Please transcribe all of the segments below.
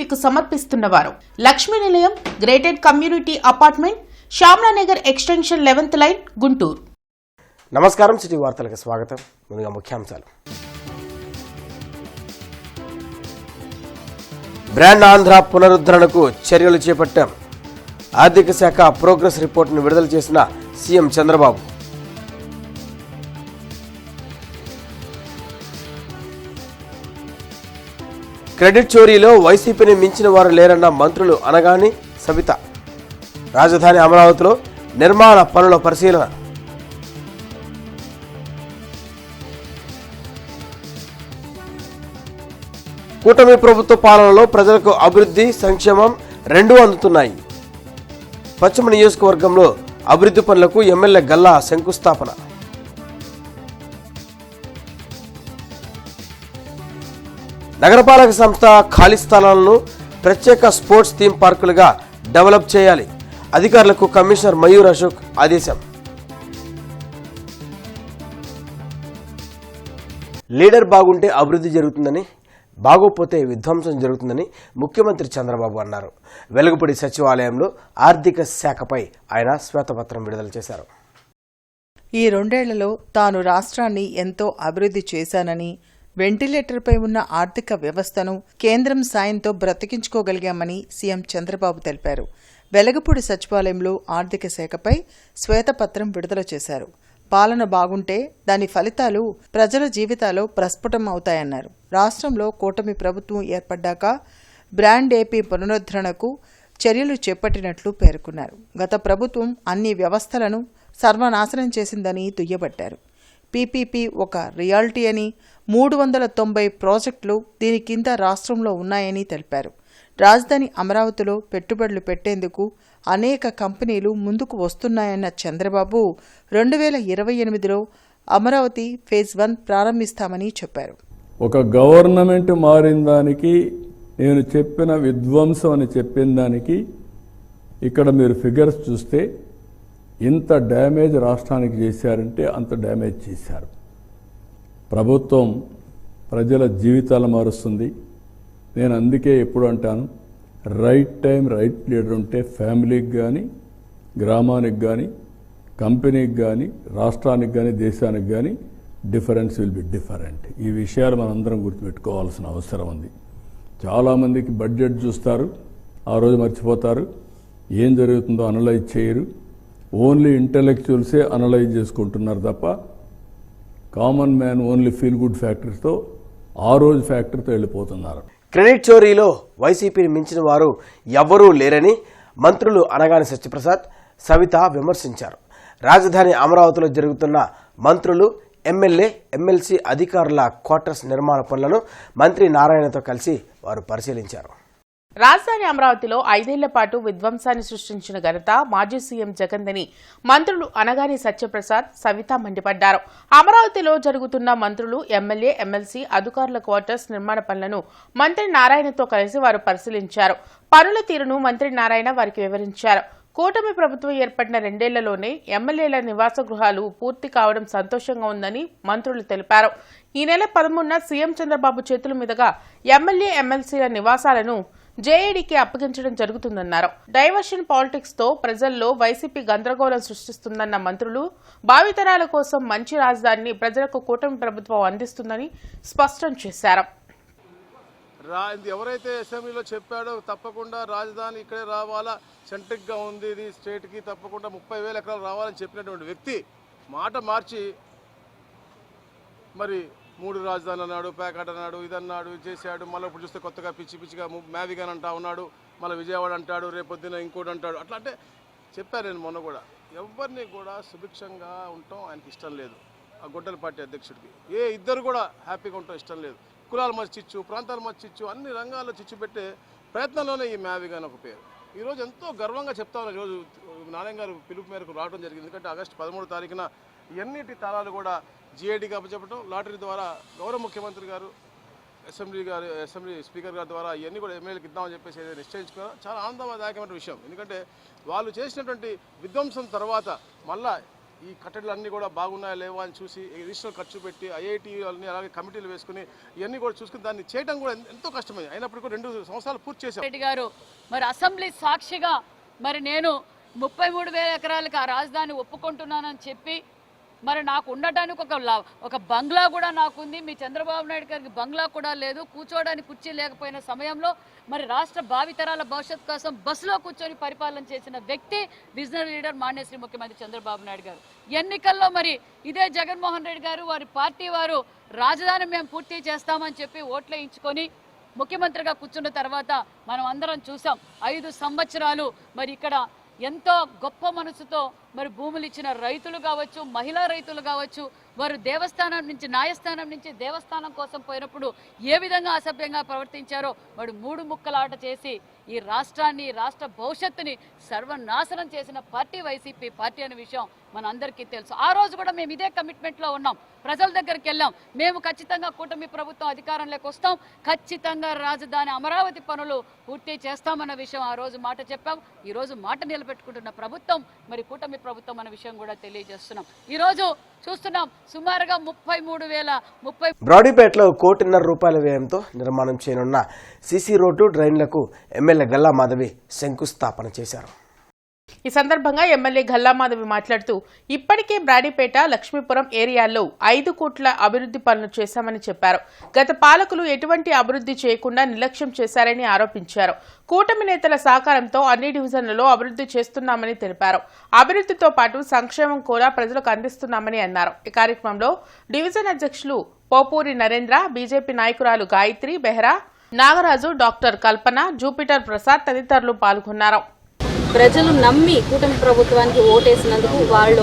మీకు సమర్పిస్తున్నవారు Lakshmi Nilayam gated community apartment Shyamalanagar extension 11th line Guntur. నమస్కారం, సిటీ వార్తలకు స్వాగతం. ముందుగా ముఖ్యాంశాలు. బ్రాండ్ ఆంధ్ర పునరుద్ధరణకు చర్యలు చేపట్టాం. ఆర్థిక శాఖ ప్రోగ్రెస్ రిపోర్టును విడుదల చేసిన సీఎం చంద్రబాబు. క్రెడిట్ చోరీలో వైసీపీని మించిన వారు లేరన్న మంత్రులు అనగాని సవిత. రాజధాని అమరావతిలో నిర్మాణ పనుల పరిశీలన. కూటమి ప్రభుత్వ పాలనలో ప్రజలకు అభివృద్ధి, సంక్షేమం రెండూ అందుతున్నాయి. పశ్చిమ నియోజకవర్గంలో అభివృద్ధి పనులకు ఎమ్మెల్యే గల్లా శంకుస్థాపన. నగరపాలక సంస్థ ఖాళీ స్థలాలను ప్రత్యేక స్పోర్ట్స్ థీమ్ పార్కులుగా డెవలప్ చేయాలి. అధికారులకు కమిషనర్ మయూర్ అశోక్ ఆదేశం. లీడర్ బాగుంటే అభివృద్ధి జరుగుతుందని, బాగోపోతే విధ్వంసం జరుగుతుందని ముఖ్యమంత్రి చంద్రబాబు అన్నారు. వెలుగుపూడి సచివాలయంలో ఆర్థిక శాఖపై ఆయన శ్వేతపత్రం విడుదల చేశారు. ఈ 2 ఏళ్లలో తాను రాష్ట్రాన్ని ఎంతో అభివృద్ధి చేశానని, వెంటిలేటర్పై ఉన్న ఆర్థిక వ్యవస్థను కేంద్రం సాయంతో బ్రతికించుకోగలిగామని సీఎం చంద్రబాబు తెలిపారు. వెలగపూడి సచివాలయంలో ఆర్థిక శాఖపై శ్వేతపత్రం విడుదల చేశారు. పాలన బాగుంటే దాని ఫలితాలు ప్రజల జీవితాల్లో ప్రస్ఫుటం అవుతాయన్నారు. రాష్ట్రంలో కూటమి ప్రభుత్వం ఏర్పడ్డాక బ్రాండ్ ఏపీ పునరుద్ధరణకు చర్యలు చేపట్టినట్లు పేర్కొన్నారు. గత ప్రభుత్వం అన్ని వ్యవస్థలను సర్వనాశనం చేసిందని దుయ్యబట్టారు. పీపీపీ ఒక రియాలిటీ అని, 390 ప్రాజెక్టులు దీని కింద రాష్ట్రంలో ఉన్నాయని తెలిపారు. రాజధాని అమరావతిలో పెట్టుబడులు పెట్టేందుకు అనేక కంపెనీలు ముందుకు వస్తున్నాయన్న చంద్రబాబు 2028లో అమరావతి ఫేజ్ 1 ప్రారంభిస్తామని చెప్పారు. ఒక గవర్నమెంట్ మారిన దానికి, నేను చెప్పిన విధ్వంసం అని చెప్పిన దానికి ఇక్కడ మీరు ఫిగర్స్ చూస్తే ఇంత డ్యామేజ్ రాష్ట్రానికి చేశారంటే అంత డ్యామేజ్ చేశారు. ప్రభుత్వం ప్రజల జీవితాలు మారుస్తుంది. నేను అందుకే ఎప్పుడు అంటాను, రైట్ టైం రైట్ లీడర్ ఉంటే ఫ్యామిలీకి కానీ, గ్రామానికి కానీ, కంపెనీకి కానీ, రాష్ట్రానికి కానీ, దేశానికి కానీ డిఫరెన్స్ విల్ బి డిఫరెంట్. ఈ విషయాలు మనందరం గుర్తుపెట్టుకోవాల్సిన అవసరం ఉంది. చాలామందికి బడ్జెట్ చూస్తారు, ఆ రోజు మర్చిపోతారు, ఏం జరుగుతుందో అనలైజ్ చేయరు. ఓన్లీ ఇంటెలెక్చువల్సే అనలైజ్ చేసుకుంటున్నారు తప్ప common man only feel good ఫ్యాక్టరీతో ఆ రోజు ఫ్యాక్టరీతో వెళ్ళిపోతున్నారు. క్రెడిట్ చోరీలో వైసీపీని మించిన వారు ఎవ్వరూ లేరని మంత్రులు అనగాని సత్యప్రసాద్, సవిత విమర్శించారు. రాజధాని అమరావతిలో జరుగుతున్న మంత్రులు, ఎమ్మెల్యే, ఎమ్మెల్సీ అధికారుల క్వార్టర్స్ నిర్మాణ పనులను మంత్రి నారాయణతో కలిసి వారు పరిశీలించారు. రాజధాని అమరావతిలో 5 ఏళ్ల పాటు విధ్వంసాన్ని సృష్టించిన ఘనత మాజీ సీఎం జగన్దని మంత్రులు అనగాని సత్యప్రసాద్, సవిత మండిపడ్డారు. అమరావతిలో జరుగుతున్న మంత్రులు, ఎమ్మెల్యే, ఎమ్మెల్సీ అధికారుల క్వార్టర్స్ నిర్మాణ పనులను మంత్రి నారాయణతో కలిసి వారు పరిశీలించారు. పనుల తీరును మంత్రి నారాయణ వారికి వివరించారు. కూటమి ప్రభుత్వం ఏర్పడిన 2 ఏళ్లలోనే ఎమ్మెల్యేల నివాస గృహాలు పూర్తి కావడం సంతోషంగా ఉందని మంత్రులు తెలిపారు. ఈ నెల 13న సీఎం చంద్రబాబు చేతుల మీదుగా ఎమ్మెల్యే, ఎమ్మెల్సీల నివాసాలను జేఏడీకి అప్పగించడం జరుగుతుందన్నారు. డైవర్షన్ పాలిటిక్స్ తో ప్రజల్లో వైసీపీ గందరగోళం సృష్టిస్తుందన్న మంత్రులు, భావితరాల కోసం మంచి రాజధానిని ప్రజలకు కూటమి ప్రభుత్వం అందిస్తుందని స్పష్టం చేశారు. ఎవరైతే అసెంబ్లీలో చెప్పాడో తప్పకుండా రాజధాని ఇక్కడే రావాలా, సెంట్రిక్గా ఉంది ఇది స్టేట్కి, తప్పకుండా 30,000 ఎకరాలు రావాలని చెప్పినటువంటి వ్యక్తి మాట మార్చి మరి 3 రాజధాని అన్నాడు, ప్యాకెట్ అన్నాడు, ఇదన్నాడు, చేశాడు. మళ్ళీ ఇప్పుడు చూస్తే కొత్తగా పిచ్చిగా మ్యావిగాన్ అంటా ఉన్నాడు, మళ్ళీ విజయవాడ అంటాడు, రేపొద్దున ఇంకోటి అంటాడు. అట్లా అంటే చెప్పాను నేను మొన్న కూడా, ఎవరిని కూడా సుభిక్షంగా ఉండటం ఆయనకి ఇష్టం లేదు. ఆ గొడ్డల పార్టీ అధ్యక్షుడికి ఇద్దరు కూడా హ్యాపీగా ఉండటం ఇష్టం లేదు. కులాల మధ్య చిచ్చు, ప్రాంతాల మధ్య చిచ్చు, అన్ని రంగాల్లో చిచ్చు పెట్టే ప్రయత్నంలోనే ఈ మ్యావిగాన్ ఒక పేరు. ఈరోజు ఎంతో గర్వంగా చెప్తా ఉన్నారు. ఈరోజు నారాయణ గారు పిలుపు మేరకు రావడం జరిగింది. ఎందుకంటే ఆగస్టు 13వ తారీఖున ఎన్నిటి తాళాలు కూడా జీఏడీకి అప్పచెప్పడం, లాటరీ ద్వారా గౌరవ ముఖ్యమంత్రి గారు, అసెంబ్లీ స్పీకర్ గారి ద్వారా ఇవన్నీ కూడా ఎమ్మెల్యేలకు ఇద్దామని చెప్పేసి నిశ్చయించుకున్నారు. చాలా ఆనందదాయకమైన విషయం. ఎందుకంటే వాళ్ళు చేసినటువంటి విధ్వంసం తర్వాత మళ్ళా ఈ కట్టడాలన్నీ కూడా బాగున్నాయా లేవా అని చూసి అడిషనల్ ఖర్చు పెట్టి ఐఐటి వాళ్ళని అలాగే కమిటీలు వేసుకుని ఇవన్నీ కూడా చూసుకుని దాన్ని చేయడం కూడా ఎంతో కష్టమైంది. అయినప్పటికీ 2 సంవత్సరాలు పూర్తి చేశాం. రెడ్డి గారు మరి అసెంబ్లీ సాక్షిగా మరి నేను 33,000 ఎకరాలకు ఆ రాజధాని ఒప్పుకుంటున్నానని చెప్పి మరి నాకు ఉండటానికి ఒక బంగ్లా కూడా నాకుంది. మీ చంద్రబాబు నాయుడు గారికి బంగ్లా కూడా లేదు, కూర్చోవడానికి కుర్చీ లేకపోయిన సమయంలో మరి రాష్ట్ర భావితరాల భవిష్యత్తు కోసం బస్సులో కూర్చొని పరిపాలన చేసిన వ్యక్తి విజనరీ లీడర్ మాన్యశ్రీ ముఖ్యమంత్రి చంద్రబాబు నాయుడు గారు. ఎన్నికల్లో మరి ఇదే జగన్మోహన్ రెడ్డి గారు వారి పార్టీ వారు రాజధాని మేము పూర్తి చేస్తామని చెప్పి ఓట్లేయించుకొని ముఖ్యమంత్రిగా కూర్చున్న తర్వాత మనం అందరం చూసాం 5 సంవత్సరాలు మరి ఇక్కడ ఎంతో గొప్ప మనసుతో మరి భూములు ఇచ్చిన రైతులు కావచ్చు, మహిళా రైతులు కావచ్చు, వారు దేవస్థానం నుంచి న్యాయస్థానం నుంచి దేవస్థానం కోసం పోయినప్పుడు ఏ విధంగా అసభ్యంగా ప్రవర్తించారో వాడు 3 ముక్కలాట చేసి ఈ రాష్ట్రాన్ని, రాష్ట్ర భవిష్యత్తుని సర్వనాశనం చేసిన పార్టీ వైసీపీ పార్టీ అనే విషయం మన అందరికీ తెలుసు. ఆ రోజు కూడా మేము ఇదే కమిట్మెంట్లో ఉన్నాం, ప్రజల దగ్గరికి వెళ్ళాం. మేము ఖచ్చితంగా కూటమి ప్రభుత్వం అధికారంలోకి వస్తాం, ఖచ్చితంగా రాజధాని అమరావతి పనులు పూర్తి చేస్తామన్న విషయం ఆ రోజు మాట చెప్పాం. ఈ రోజు మాట నిలబెట్టుకుంటున్న ప్రభుత్వం మరి కూటమి ప్రభుత్వం అన్న విషయం కూడా తెలియజేస్తున్నాం. ఈ రోజు చూస్తున్నాం సుమారుగా 33,030 బ్రాడీపేటలో ₹1.5 వ్యయంతో నిర్మాణం చేయనున్న సీసీ రోడ్డు, డ్రైన్లకు ఎమ్మెల్యే గల్లా మాధవి శంకుస్థాపన చేశారు. ఈ సందర్భంగా ఎమ్మెల్యే గల్లా మాధవి మాట్లాడుతూ ఇప్పటికే బ్రాడీపేట, లక్ష్మీపురం ఏరియాల్లో 5 కోట్ల అభివృద్ధి పనులు చేశామని చెప్పారు. గత పాలకులు ఎటువంటి అభివృద్ధి చేయకుండా నిర్లక్ష్యం చేశారని ఆరోపించారు. కూటమి నేతల సహకారంతో అన్ని డివిజన్లలో అభివృద్ధి చేస్తున్నామని తెలిపారు. అభివృద్ధితో పాటు సంక్షేమం కూడా ప్రజలకు అందిస్తున్నామని అన్నారు. ఈ కార్యక్రమంలో డివిజన్ అధ్యక్షులు పోపూరి నరేంద్ర, బీజేపీ నాయకురాలు గాయత్రి బెహ్రా, నాగరాజు, డాక్టర్ కల్పన, జూపిటర్ ప్రసాద్ తదితరులు పాల్గొన్నారు. ప్రజలు నమ్మి కూటమి ప్రభుత్వానికి ఓటేసినందుకు, వాళ్ళు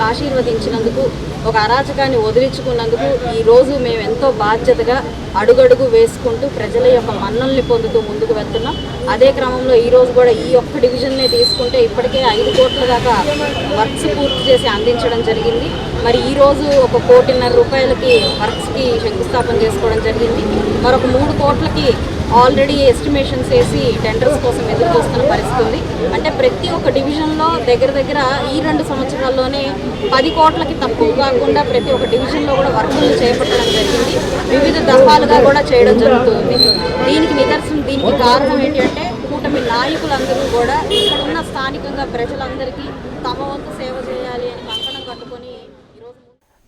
ఆశీర్వదించినందుకు, ఒక అరాచకాన్ని వదిలించుకున్నందుకు ఈరోజు మేము ఎంతో బాధ్యతగా అడుగడుగు వేసుకుంటూ ప్రజల యొక్క మన్నల్ని పొందుతూ ముందుకు వెళ్తున్నాం. అదే క్రమంలో ఈరోజు కూడా ఈ ఒక్క డివిజన్నే తీసుకుంటే ఇప్పటికే 5 కోట్ల దాకా వర్క్స్ పూర్తి చేసి అందించడం జరిగింది. మరి ఈరోజు ₹1.5 కోట్లకి వర్క్స్కి శంకుస్థాపన చేసుకోవడం జరిగింది. మరొక 3 కోట్లకి ఆల్రెడీ ఎస్టిమేషన్స్ వేసి టెండర్స్ కోసం ఎదురు చూస్తున్న పరిస్థితి ఉంది. అంటే ప్రతి ఒక్క డివిజన్లో దగ్గర ఈ 2 సంవత్సరాల్లోనే 10 కోట్లకి తక్కువ కాకుండా ప్రతి ఒక్క డివిజన్లో కూడా వర్కులు చేపట్టడం జరిగింది. వివిధ దఫాలుగా కూడా చేయడం జరుగుతుంది. దీనికి నిదర్శనం, దీనికి కారణం ఏంటంటే కూటమి నాయకులందరూ కూడా ఇక్కడున్న స్థానికంగా ప్రజలందరికీ తమ వంతు సేవ చేయాలి అని కంకణం కట్టుకొని ఈరోజు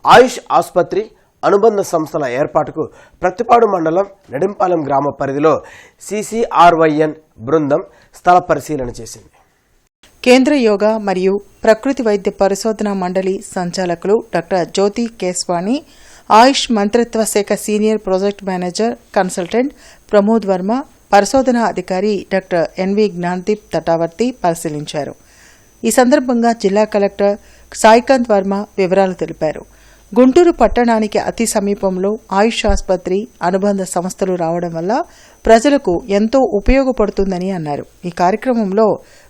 ఆయుష్ ఆసుపత్రి అనుబంధ సంస్థల ఏర్పాటుకు ప్రతిపాడు మండలం నెడింపాలెం గ్రామ పరిధిలో CCRYN బృందం స్థల పరిశీలన చేసింది. కేంద్ర యోగా మరియు ప్రకృతి వైద్య పరిశోధన మండలి సంచాలకులు డాక్టర్ జ్యోతి కేస్వాణి, ఆయుష్ మంత్రిత్వ శాఖ senior project manager consultant Pramod Varma, పరిశోధనా అధికారి డాక్టర్ ఎన్వి జ్ఞానదీప్ తటావర్తి పరిశీలించారు. ఈ సందర్భంగా జిల్లా కలెక్టర్ సాయికాంత్ వర్మ వివరాలు తెలిపారు. గుంటూరు పట్టణానికి అతి సమీపంలో ఆయుష్ ఆసుపత్రి, అనుబంధ సంస్థలు రావడం వల్ల ప్రజలకు ఎంతో ఉపయోగపడుతుందని అన్నారు. ఈ కార్యక్రమంలో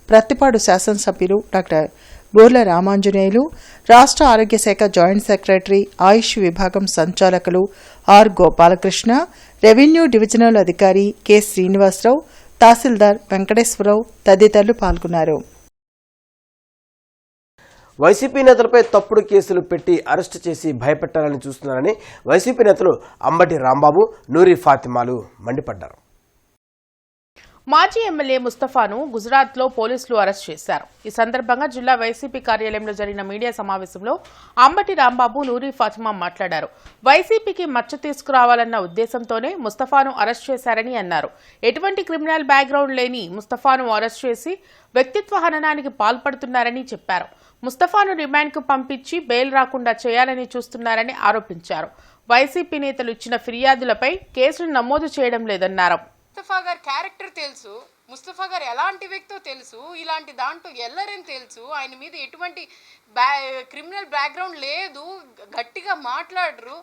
ప్రత్తిపాడు శాసనసభ్యులు డాక్టర్ గోర్ల రామాంజనేయులు, రాష్ట్ర ఆరోగ్య శాఖ జాయింట్ సెక్రటరీ, ఆయుష్ విభాగం సంచాలకులు ఆర్ గోపాలకృష్ణ, రెవెన్యూ డివిజనల్ అధికారి కె శ్రీనివాసరావు, తహసీల్దార్ వెంకటేశ్వరరావు తదితరులు పాల్గొన్నారు. వైసీపీ నేతలపై తప్పుడు కేసులు పెట్టి అరెస్టు చేసి భయపెట్టాలని చూస్తున్నారని వైసీపీ నేతలు అంబటి రాంబాబు, నూరి ఫాతిమాలు మండిపడ్డారు. మాజీ ఎమ్మెల్యే ముస్తఫాను గుజరాత్లో పోలీసులు అరెస్ట్ చేశారు. ఈ సందర్భంగా జిల్లా వైసీపీ కార్యాలయంలో జరిగిన మీడియా సమావేశంలో అంబటి రాంబాబు, నూరి ఫాతిమా మాట్లాడారు. వైసీపీకి మచ్చ తీసుకురావాలన్న ఉద్దేశంతోనే ముస్తఫాను అరెస్ట్ చేశారని అన్నారు. ఎటువంటి క్రిమినల్ బ్యాక్గ్రౌండ్ లేని ముస్తఫాను అరెస్ట్ చేసి వ్యక్తిత్వ హననానికి పాల్పడుతున్నారని చెప్పారు. ముస్తఫాను రిమాండ్కు పంపించి బెయిల్ రాకుండా చేయాలని చూస్తున్నారని ఆరోపించారు. వైసీపీ నేతలు ఇచ్చిన ఫిర్యాదులపై కేసులు నమోదు చేయడం లేదన్నారు. ముస్తఫా గారి క్యారెక్టర్ తెలుసు, ముస్తఫా గారు ఎలాంటి వ్యక్తో తెలుసు, ఇలాంటి దాంట్లో ఎల్లరని తెలుసు, ఆయన మీద ఎటువంటి క్రిమినల్ బ్యాక్గ్రౌండ్ లేదు, గట్టిగా మాట్లాడరు,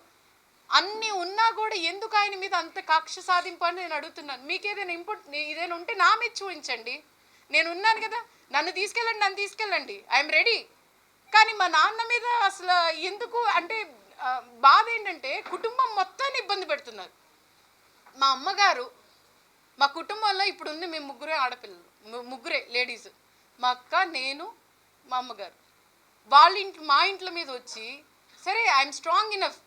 అన్నీ ఉన్నా కూడా ఎందుకు ఆయన మీద అంత కక్ష సాధింపు అని నేను అడుగుతున్నాను. మీకు ఏదైనా ఇదేనా ఉంటే నా మీద చూపించండి, నేను ఉన్నాను కదా, నన్ను తీసుకెళ్ళండి, ఐఎమ్ రెడీ. కానీ మా నాన్న మీద అసలు ఎందుకు అంటే బాధ ఏంటంటే కుటుంబం మొత్తాన్ని ఇబ్బంది పెడుతున్నారు. మా అమ్మగారు, మా కుటుంబంలో ఇప్పుడు ఉంది మేము 3 ఆడపిల్లలు, 3 లేడీస్, మా అక్క, నేను, మా అమ్మగారు. వాళ్ళ ఇంట్లో మా ఇంట్లో మీద వచ్చి సరే ఐఎమ్ స్ట్రాంగ్ ఇనఫ్,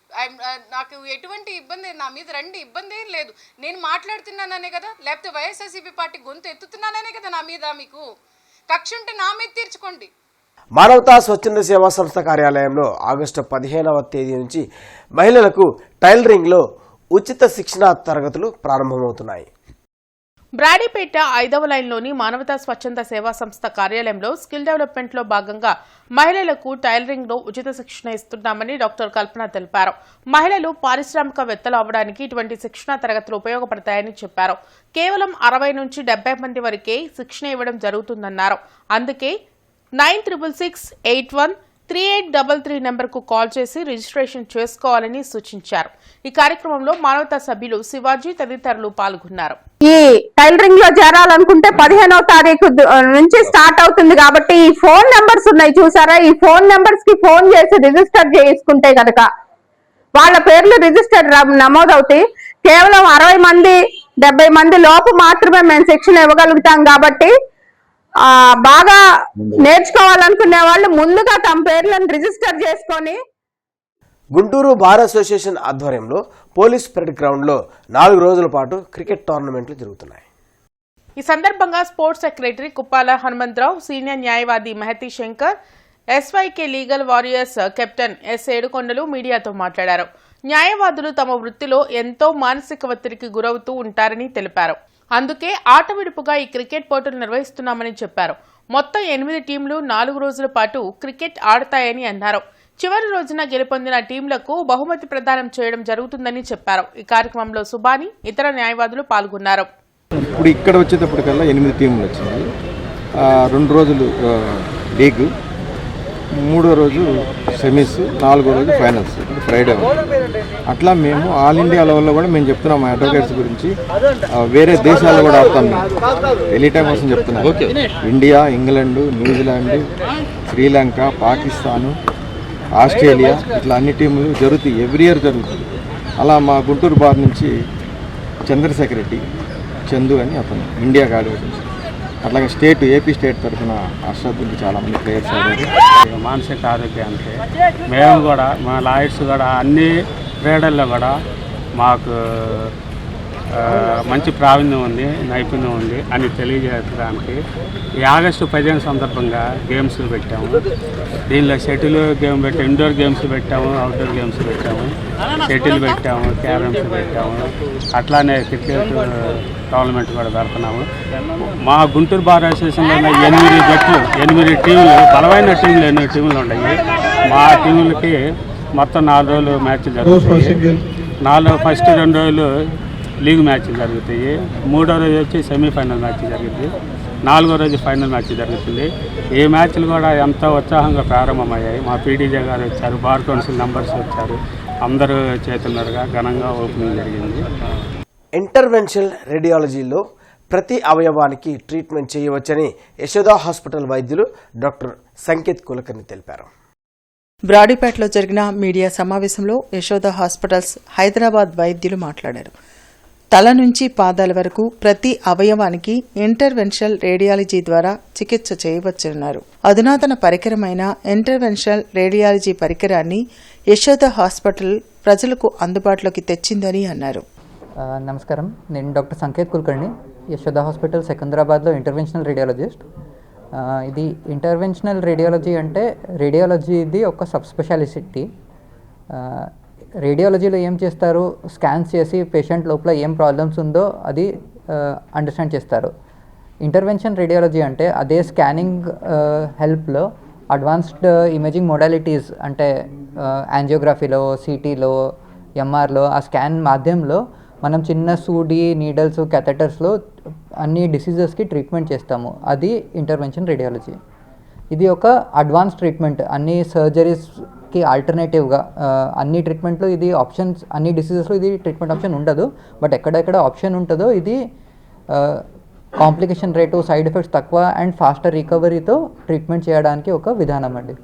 నాకు ఎటువంటి ఇబ్బంది, నా మీద రండి, ఇబ్బంది ఏం లేదు, నేను మాట్లాడుతున్నాననే కదా, లేకపోతే వైఎస్ఆర్సీపీ పార్టీ గొంతు ఎత్తుతున్నాననే కదా నా మీద మీకు కక్ష ఉంటే నా మీద తీర్చుకోండి. మానవతా స్వచ్ఛంద సేవా సంస్థ కార్యాలయంలో ఆగస్టు 15వ తేదీ నుంచి మహిళలకు టైలరింగ్లో ఉచిత శిక్షణా తరగతులు ప్రారంభమవుతున్నాయి. బ్రాడీపేట 5వ లైన్లోని మానవతా స్వచ్ఛంద సేవా సంస్థ కార్యాలయంలో స్కిల్ డెవలప్మెంట్లో భాగంగా మహిళలకు టైలరింగ్లో ఉచిత శిక్షణ ఇస్తున్నామని డాక్టర్ కల్పన తెలిపారు. మహిళలు పారిశ్రామికవేత్తలు అవ్వడానికి ఇటువంటి శిక్షణా తరగతులు ఉపయోగపడతాయని చెప్పారు. కేవలం 60 నుంచి 70 మంది వరకే శిక్షణ ఇవ్వడం జరుగుతుందన్నారు. అందుకే 96613833 నెంబర్కు కాల్ చేసి రిజిస్ట్రేషన్ చేసుకోవాలని సూచించారు. ఈ కార్యక్రమంలో మానవతా సభ్యులు శివాజీ తదితరులు పాల్గొన్నారు. ఈ టైలరింగ్ లో చేరాలనుకుంటే 15వ తారీఖు నుంచి స్టార్ట్ అవుతుంది కాబట్టి ఈ ఫోన్ నెంబర్స్ ఉన్నాయి చూసారా, ఈ ఫోన్ నెంబర్స్ కి ఫోన్ చేసి రిజిస్టర్ చేసుకుంటే కనుక వాళ్ళ పేర్లు రిజిస్టర్ నమోదవుతాయి. కేవలం 60 మంది 70 మంది లోపు మాత్రమే మేము శిక్షణ ఇవ్వగలుగుతాం కాబట్టి బాగా నేర్చుకోవాలనుకునే వాళ్ళు ముందుగా తమ పేర్లను రిజిస్టర్ చేసుకొని. గుంటూరు బార్ అసోసియేషన్ ఆధ్వర్యంలో పోలీస్ పరేడ్ గ్రౌండ్లో 4 రోజుల పాటు క్రికెట్ టోర్నమెంట్లు జరుగుతున్నాయి. ఈ సందర్భంగా sports secretary Kuppala Hanumantharao, senior న్యాయవాది Mahathi Shankar, SYK legal warriors captain S Yedukondalu మీడియాతో మాట్లాడారు. న్యాయవాదులు తమ వృత్తిలో ఎంతో మానసిక ఒత్తిడికి గురవుతూ ఉంటారని తెలిపారు. అందుకే ఆట విడుపుగా ఈ క్రికెట్ పోటీలు నిర్వహిస్తున్నామని చెప్పారు. మొత్తం 8 టీంలు 4 రోజుల పాటు క్రికెట్ ఆడతాయని అన్నారు. చివరి రోజున గెలుపొందిన టీంలకు బహుమతి ప్రదానం చేయడం జరుగుతుందని చెప్పారు. ఈ కార్యక్రమంలో సుబాని, ఇతర న్యాయవాదులు పాల్గొన్నారు. ఇప్పుడు ఇక్కడ వచ్చేటప్పటికల్లా 8 టీంలు వచ్చినాయి. 2 రోజులు లీగ్, 3వ రోజు సెమీస్, 4వ రోజు ఫైనల్స్, ఫ్రైడే. అట్లా మేము ఆల్ ఇండియా లెవెల్లో కూడా మేము చెప్తున్నాం మా అడ్వకేట్స్ గురించి. వేరే దేశాల్లో కూడా ఆడతాం. మేము ఎనీ టైం కోసం చెప్తున్నాం. India, England, New Zealand, Sri Lanka, Pakistan, Australia, ఇట్లా అన్ని టీములు జరుగుతాయి. ఎవ్రీ ఇయర్ జరుగుతుంది. అలా మా గుంటూరు బార్ నుంచి చంద్రశేఖర్ రెడ్డి, చందు అని అతను ఇండియా ఆడాడు. అట్లాగే ఏపీ స్టేట్ తరఫున అశ్వత్కి చాలామంది ప్లేయర్స్ ఆడారు. మానసిక ఆరోగ్యానికి మేము కూడా మా లాయర్స్ కూడా అన్ని క్రీడల్లో కూడా మాకు మంచి ప్రావీణ్యం ఉంది, నైపుణ్యం ఉంది అని తెలియజేయడానికి ఈ ఆగస్టు 15 సందర్భంగా గేమ్స్ పెట్టాము. దీనిలో షటిల్ గేమ్ పెట్టాము, ఇండోర్ గేమ్స్ పెట్టాము, అవుట్డోర్ గేమ్స్ పెట్టాము, షటిల్ పెట్టాము, క్యారమ్స్ పెట్టాము. అట్లానే క్రికెట్ టోర్నమెంట్ కూడా పెడుతున్నాము. మా గుంటూరు బార్ అసోసియేషన్లో 8 జట్లు, 8 టీంలు, బలమైన టీంలు 8 టీంలు ఉన్నాయి. మా టీంలకి మొత్తం 4 రోజులు మ్యాచ్లు జరుగుతాయి. ఫస్ట్ 2 రోజులు లీగ్ మ్యాచ్లు జరుగుతాయి. 3వ రోజు వచ్చి సెమీఫైనల్ మ్యాచ్ జరుగుతుంది. 4వ రోజు ఫైనల్ మ్యాచ్ జరుగుతుంది. ఈ మ్యాచ్లు కూడా ఎంతో ఉత్సాహంగా ప్రారంభమయ్యాయి. మా పీడీజే గారు వచ్చారు, బార్ కౌన్సిల్ మెంబర్స్ వచ్చారు, అందరూ చేతుల మీదుగా ఘనంగా ఓపెనింగ్ జరిగింది. ఇంటర్వెన్షనల్ రేడియాలజీలో ప్రతి అవయవానికి ట్రీట్మెంట్ చేయవచ్చని యశోదా హాస్పిటల్ వైద్యులు డాక్టర్ సంకేత్ కులకర్ణి తెలిపారు. బ్రాడీపేటలో జరిగిన మీడియా సమావేశంలో యశోదా హాస్పిటల్స్ హైదరాబాద్ వైద్యులు మాట్లాడారు. తల నుంచి పాదాల వరకు ప్రతి అవయవానికి ఇంటర్వెన్షనల్ రేడియాలజీ ద్వారా చికిత్స చేయవచ్చన్నారు. అధునాతన పరికరమైన ఇంటర్వెన్షనల్ రేడియాలజీ పరికరాన్ని యశోదా హాస్పిటల్ ప్రజలకు అందుబాటులోకి తెచ్చిందని అన్నారు. నమస్కారం, నేను డాక్టర్ సంకేత్ కుల్కర్ణి, యశోదా హాస్పిటల్ సికింద్రాబాద్లో ఇంటర్వెన్షనల్ రేడియాలజిస్ట్. ఇది ఇంటర్వెన్షనల్ రేడియాలజీ అంటే రేడియాలజీది ఒక సబ్ స్పెషాలిటీ. రేడియాలజీలో ఏం చేస్తారు, స్కాన్స్ చేసి పేషెంట్ లోపల ఏం ప్రాబ్లమ్స్ ఉందో అది అండర్స్టాండ్ చేస్తారు. ఇంటర్వెన్షన్ రేడియాలజీ అంటే అదే స్కానింగ్ హెల్ప్లో అడ్వాన్స్డ్ ఇమేజింగ్ మోడాలిటీస్ అంటే యాంజియోగ్రఫీలో, సిటీలో, ఎంఆర్లో ఆ స్కాన్ మాధ్యమంలో మనం చిన్న సూడి, నీడల్స్, క్యాథెటర్స్లో అన్ని డిసీజెస్కి ట్రీట్మెంట్ చేస్తాము. అది ఇంటర్వెన్షన్ రేడియాలజీ. ఇది ఒక అడ్వాన్స్ ట్రీట్మెంట్. అన్ని సర్జరీస్కి ఆల్టర్నేటివ్గా అన్ని ట్రీట్మెంట్లో ఇది ఆప్షన్స్, అన్ని డిసీజెస్లో ఇది ట్రీట్మెంట్ ఆప్షన్ ఉండదు. బట్ ఎక్కడెక్కడ ఆప్షన్ ఉంటుందో ఇది కాంప్లికేషన్ రేటు, సైడ్ ఎఫెక్ట్స్ తక్కువ అండ్ ఫాస్టర్ రికవరీతో ట్రీట్మెంట్ చేయడానికి ఒక విధానం అండి.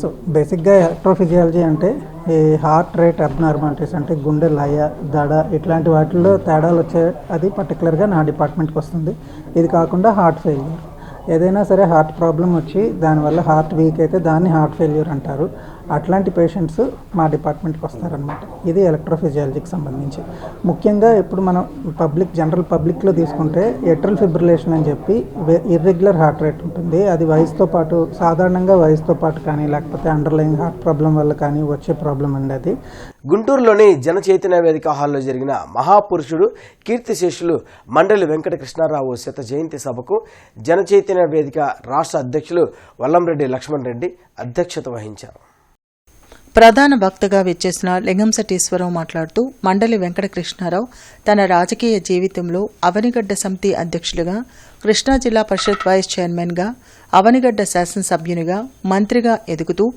సో బేసిక్గా ఎలక్ట్రోఫిజియాలజీ అంటే ఈ హార్ట్ రేట్ అబ్నార్మాలిటీస్ అంటే గుండె లయ, దడ ఇట్లాంటి వాటిల్లో తేడాలు వచ్చే అది పర్టికులర్గా నా డిపార్ట్మెంట్కి వస్తుంది. ఇది కాకుండా హార్ట్ ఫెయిల్యూర్, ఏదైనా సరే హార్ట్ ప్రాబ్లం వచ్చి దానివల్ల హార్ట్ వీక్ అయితే దాన్ని హార్ట్ ఫెయిల్యూర్ అంటారు. అట్లాంటి పేషెంట్స్ మా డిపార్ట్మెంట్కి వస్తారనమాట. ఇది ఎలక్ట్రోఫిజియాలజీకి సంబంధించి. ముఖ్యంగా ఇప్పుడు మనం జనరల్ పబ్లిక్లో తీసుకుంటే ఎట్రల్ ఫిబ్రిలేషన్ అని చెప్పి ఇర్రెగ్యులర్ హార్ట్ రేట్ ఉంటుంది. అది వయసుతో పాటు, సాధారణంగా వయసుతో పాటు కానీ లేకపోతే అండర్లైన్ హార్ట్ ప్రాబ్లం వల్ల కానీ వచ్చే ప్రాబ్లం అండి అది. గుంటూరులోని జన చైతన్య వేదిక హాల్లో జరిగిన మహాపురుషుడు కీర్తిశేషులు మండలి వెంకట కృష్ణారావు శత జయంతి సభకు జన చైతన్య వేదిక రాష్ట్ర అధ్యక్షులు వల్లంరెడ్డి లక్ష్మణ్ రెడ్డి అధ్యక్షత వహించారు. ప్రధాన వక్తగా విచ్చేసిన లింగంశెట్టీశ్వరరావు మాట్లాడుతూ మండలి వెంకట కృష్ణారావు తన రాజకీయ జీవితంలో అవనిగడ్డ సమితి అధ్యక్షులుగా, కృష్ణా జిల్లా పరిషత్ వైస్ చైర్మన్గా, అవనిగడ్డ శాసనసభ్యునిగా, మంత్రిగా ఎదుగుతూ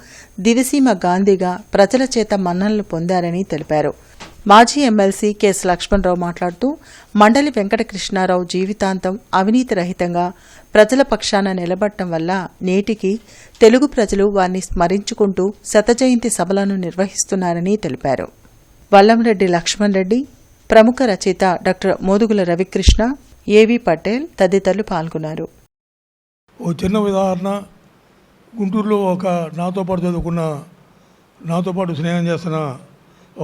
దివిసీమ గాంధీగా ప్రజల చేత మన్ననలు పొందారని తెలిపారు. మాజీ ఎమ్మెల్సీ కెఎస్ లక్ష్మణరావు మాట్లాడుతూ మండలి వెంకట కృష్ణారావు జీవితాంతం అవినీతి రహితంగా ప్రజల పక్షాన నిలబడటం వల్ల నేటికి తెలుగు ప్రజలు వారిని స్మరించుకుంటూ శతజయంతి సభలను నిర్వహిస్తున్నారని తెలిపారు. వల్లంరెడ్డి లక్ష్మణ్ రెడ్డి, ప్రముఖ రచయిత డాక్టర్ మోదుగుల రవికృష్ణ, ఏవి పటేల్ తదితరులు పాల్గొన్నారు. ఓ చిన్న ఉదాహరణ, గుంటూరులో ఒక నాతో పాటు చదువుకున్న, నాతో పాటు స్నేహం చేస్తున్న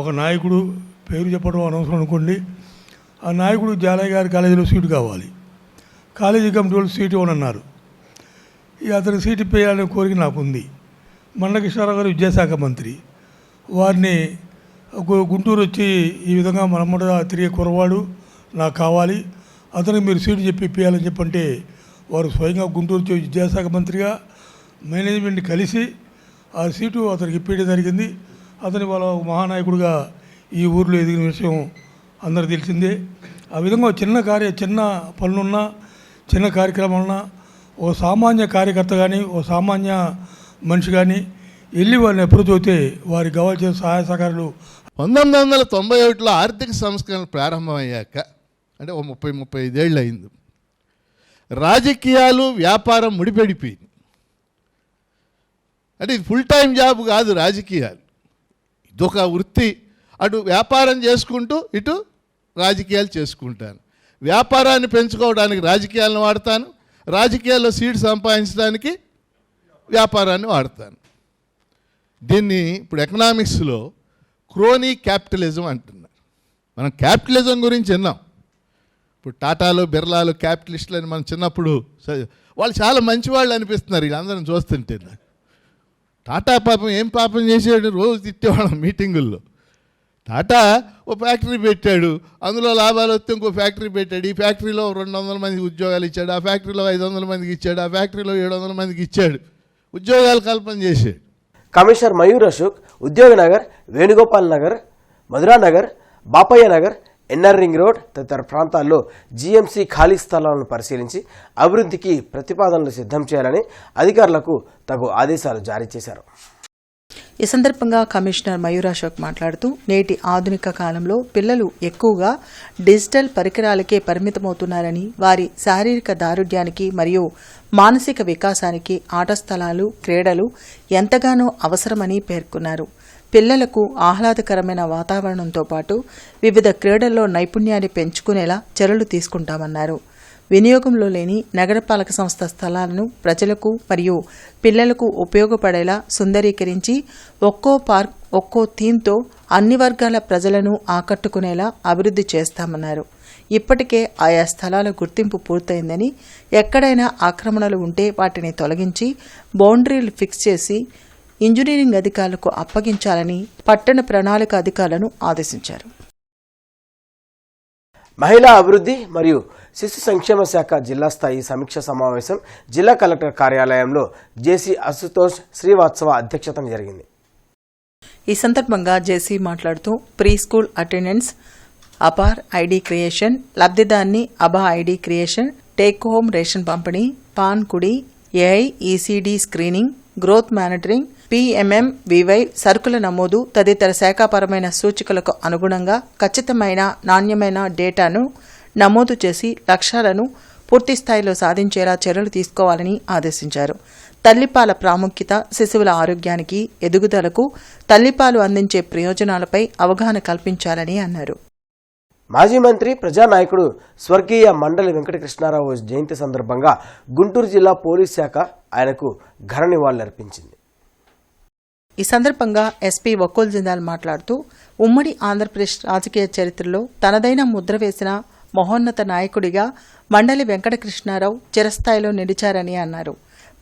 ఒక నాయకుడు, పేరు చెప్పడం అనవసరం అనుకోండి, ఆ నాయకుడు జాలయ్య గారి కాలేజీలో సీటు కావాలి. కాలేజీ కమిటీ వాళ్ళు సీటు ఇవ్వనన్నారు. అతనికి సీటు ఇప్పేయాలనే కోరిక నాకు ఉంది. మండలి కృష్ణారావు గారు విద్యాశాఖ మంత్రి, వారిని గుంటూరు వచ్చి ఈ విధంగా మనమ్మడ తిరిగే కురవాడు నాకు కావాలి, అతనికి మీరు సీటు చెప్పి ఇప్పేయాలని చెప్పంటే వారు స్వయంగా గుంటూరు వచ్చి విద్యాశాఖ మంత్రిగా మేనేజ్మెంట్ కలిసి ఆ సీటు అతనికి ఇప్పేయడం జరిగింది. అతని వాళ్ళ మహానాయకుడిగా ఈ ఊరిలో ఎదిగిన విషయం అందరూ తెలిసిందే. ఆ విధంగా చిన్న పనులున్నా, చిన్న కార్యక్రమాలున్నా ఓ సామాన్య కార్యకర్త కానీ, ఓ సామాన్య మనిషి కానీ వెళ్ళి వారిని అప్రోచ్ అవుతే వారికి కావాల్సిన సహాయ సహకారాలు. 1991లో ఆర్థిక సంస్కరణలు ప్రారంభమయ్యాక, అంటే ఓ 35 ఏళ్ళు అయింది, రాజకీయాలు వ్యాపారం ముడిపెడిపోయింది. అంటే ఇది ఫుల్ టైం జాబ్ కాదు రాజకీయాలు, ఇదొక వృత్తి. అటు వ్యాపారం చేసుకుంటూ ఇటు రాజకీయాలు చేసుకుంటాను. వ్యాపారాన్ని పెంచుకోవడానికి రాజకీయాలను వాడతాను, రాజకీయాల్లో సీటు సంపాదించడానికి వ్యాపారాన్ని వాడతాను. దీన్ని ఇప్పుడు ఎకనామిక్స్లో క్రోనీ క్యాపిటలిజం అంటున్నారు. మనం క్యాపిటలిజం గురించి విన్నాం. ఇప్పుడు టాటాలు, బిర్లాలు క్యాపిటలిస్టులు అని మనం చిన్నప్పుడు వాళ్ళు చాలా మంచివాళ్ళు అనిపిస్తున్నారు వీళ్ళందరం చూస్తుంటే. నాకు టాటా పాపం ఏం పాపం చేసాడు, రోజు తిట్టేవాళ్ళం మీటింగుల్లో. టాటా ఓ ఫ్యాక్టరీ పెట్టాడు, అందులో లాభాలు వస్తే ఇంకో ఫ్యాక్టరీ పెట్టాడు. ఈ ఫ్యాక్టరీలో 200 మందికి ఉద్యోగాలు ఇచ్చాడు, ఆ ఫ్యాక్టరీలో 500 మందికి ఇచ్చాడు, ఆ ఫ్యాక్టరీలో 700 మందికి ఇచ్చాడు, ఉద్యోగాలు కల్పన చేశాడు. Commissioner Mayur Ashok Udyoganagar, Venugopal Nagar, Madhura Nagar, Bapaiah Nagar, NR ring road తదితర ప్రాంతాల్లో జీఎంసీ ఖాళీ స్థలాలను పరిశీలించి అభివృద్ధికి ప్రతిపాదనలు సిద్ధం చేయాలని అధికారులకు తగు ఆదేశాలు జారీ చేశారు. ఈ సందర్భంగా కమిషనర్ మయూర్ అశోక్ మాట్లాడుతూ నేటి ఆధునిక కాలంలో పిల్లలు ఎక్కువగా డిజిటల్ పరికరాలకే పరిమితమవుతున్నారని, వారి శారీరక దారుఢ్యానికి మరియు మానసిక వికాసానికి ఆట స్థలాలు, క్రీడలు ఎంతగానో అవసరమని పేర్కొన్నారు. పిల్లలకు ఆహ్లాదకరమైన వాతావరణంతో పాటు వివిధ క్రీడల్లో నైపుణ్యాన్ని పెంచుకునేలా చర్యలు తీసుకుంటామన్నారు. వినియోగంలో లేని నగరపాలక సంస్థ స్థలాలను ప్రజలకు మరియు పిల్లలకు ఉపయోగపడేలా సుందరీకరించి ఒక్కో పార్క్, ఒక్కో థీమ్తో అన్ని వర్గాల ప్రజలను ఆకట్టుకునేలా అభివృద్ధి చేస్తామన్నారు. ఇప్పటికే ఆయా స్థలాల గుర్తింపు పూర్తయిందని, ఎక్కడైనా ఆక్రమణలు ఉంటే వాటిని తొలగించి బౌండరీలు ఫిక్స్ చేసి ఇంజనీరింగ్ అధికారులకు అప్పగించాలని పట్టణ ప్రణాళిక అధికారులను ఆదేశించారు. మహిళా అభివృద్ధి మరియు శిశు సంక్షేమ శాఖ జిల్లా స్థాయి సమీక్ష సమావేశం జిల్లా కలెక్టర్ కార్యాలయంలో జేసీ అశుతోష్ శ్రీవాత్సవ అధ్యక్షతన జరిగింది. ఈ సందర్భంగా జేసీ మాట్లాడుతూ pre school attendance, APAAR ID creation, లబ్ధిదారుని ABHA ID creation, take home ration పంపిణీ, పాన్ కుడి, AI ECD screening, growth monitoring, PMM VY సరుకుల నమోదు తదితర శాఖాపరమైన సూచికలకు అనుగుణంగా ఖచ్చితమైన నాణ్యమైన డేటాను నమోదు చేసి లక్ష్యాలను పూర్తిస్థాయిలో సాధించేలా చర్యలు తీసుకోవాలని ఆదేశించారు. తల్లిపాల ప్రాముఖ్యత, శిశువుల ఆరోగ్యానికి, ఎదుగుదలకు తల్లిపాలు అందించే ప్రయోజనాలపై అవగాహన కల్పించాలని అన్నారు. మాజీ మంత్రి ప్రజానాయకుడు స్వర్గీయ మండలి వెంకటకృష్ణారావు జయంతి సందర్భంగా గుంటూరు జిల్లా పోలీస్ శాఖ ఆయనకు ఘన నివాళులర్పించింది. ఈ సందర్భంగా ఎస్పీ వకుల్ జిందాల్ మాట్లాడుతూ ఉమ్మడి ఆంధ్రప్రదేశ్ రాజకీయ చరిత్రలో తనదైన ముద్ర వేసిన మహోన్నత నాయకుడిగా మండలి వెంకటకృష్ణారావు చిరస్థాయిలో నిలిచారని అన్నారు.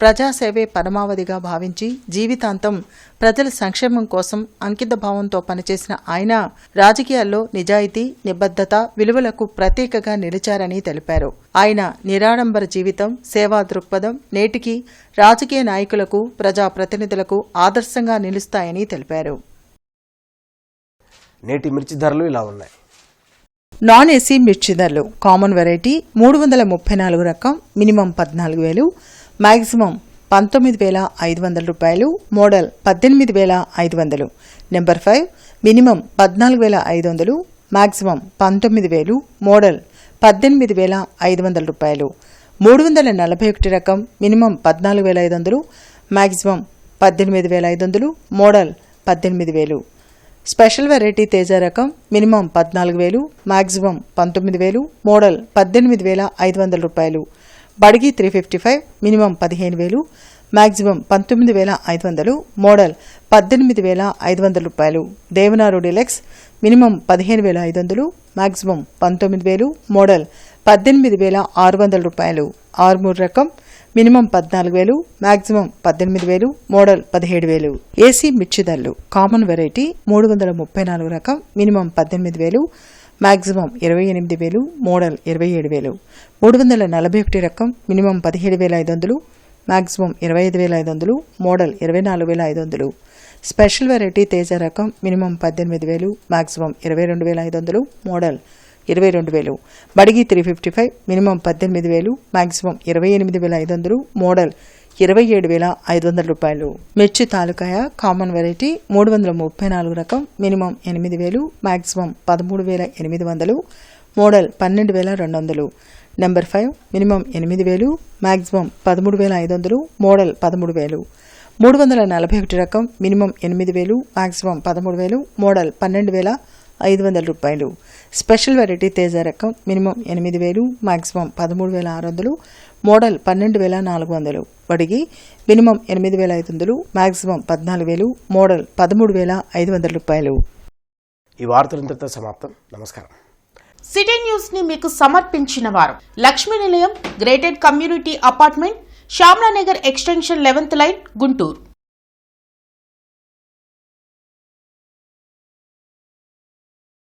ప్రజాసేవే పరమావధిగా భావించి జీవితాంతం ప్రజల సంక్షేమం కోసం అంకిత భావంతో పనిచేసిన ఆయన రాజకీయాల్లో నిజాయితీ, నిబద్ధత, విలువలకు ప్రతీకగా నిలిచారని తెలిపారు. ఆయన నిరాడంబర జీవితం, సేవా దృక్పథం నేటికి రాజకీయ నాయకులకు, ప్రజాప్రతినిధులకు ఆదర్శంగా నిలుస్తాయని తెలిపారు. నేటి మిర్చి ధరలు ఇలా ఉన్నాయి. నాన్ ఏసీ మిర్చి ధరలు కామన్ వెరైటీ 334 రకం మినిమం 14,000, మ్యాక్సిమం 19,500 రూపాయలు, model 18,500. Number 5 minimum 14,500, maximum 19,000, model 18,500 రూపాయలు. 341 రకం minimum 14,500, maximum 18,500, model 18,000. Special variety Teja రకం మినిమం 14,000, మ్యాక్సిమం 19,000, మోడల్ 18,500 రూపాయలు. బడిగి 355 మినిమం 15,000, మ్యాక్సిమం 19,500, మోడల్ 18,500 రూపాయలు. దేవనారు డిలెక్స్ మినిమం 15,500, మ్యాక్సిమం 19,000, మోడల్ 18,600 రూపాయలు. ఆర్మూర్ రకం మినిమం 14,000, మ్యాక్సిమం 18,000, మోడల్ 17,000. ఏసీ మిర్చి ధరలు కామన్ వెరైటీ 334 రకం మినిమం 18,000, మ్యాక్సిమం 28,000, మోడల్ 27,000. 341 రకం minimum 17,500, maximum 25,500, model 24,500. Special variety Teja రకం minimum 18,000, maximum 22,500, model 22,000. Byadgi 355 minimum 18,000, maximum 28,500, model 27,500 రూపాయలు. మిర్చి తాలూకాయ కామన్ వెరైటీ 334 రకం minimum 8,000, maximum 13,800, model 12,200. Number 5 minimum 8,000, maximum 13,500, model 13,000. 341 రకం మినిమం 8,000, మ్యాక్సిమం 13,000, మోడల్ 12,500 రూపాయలు. స్పెషల్ వెరైటీ తేజ రకం మినిమం 8,000, మ్యాక్సిమం 13,600, మోడల్ 12,400. వడిగి మినిమం 8,500, మ్యాక్సిమం 14,000, మోడల్ 13,500 రూపాయలు. ఈ వార్తలంతటితో సమాప్తం. నమస్కారం. సిటీ న్యూస్ ని మీకు సమర్పించిన వారు Lakshmi Nilayam, gated community apartment, Shyamalanagar extension 11th line, Guntur.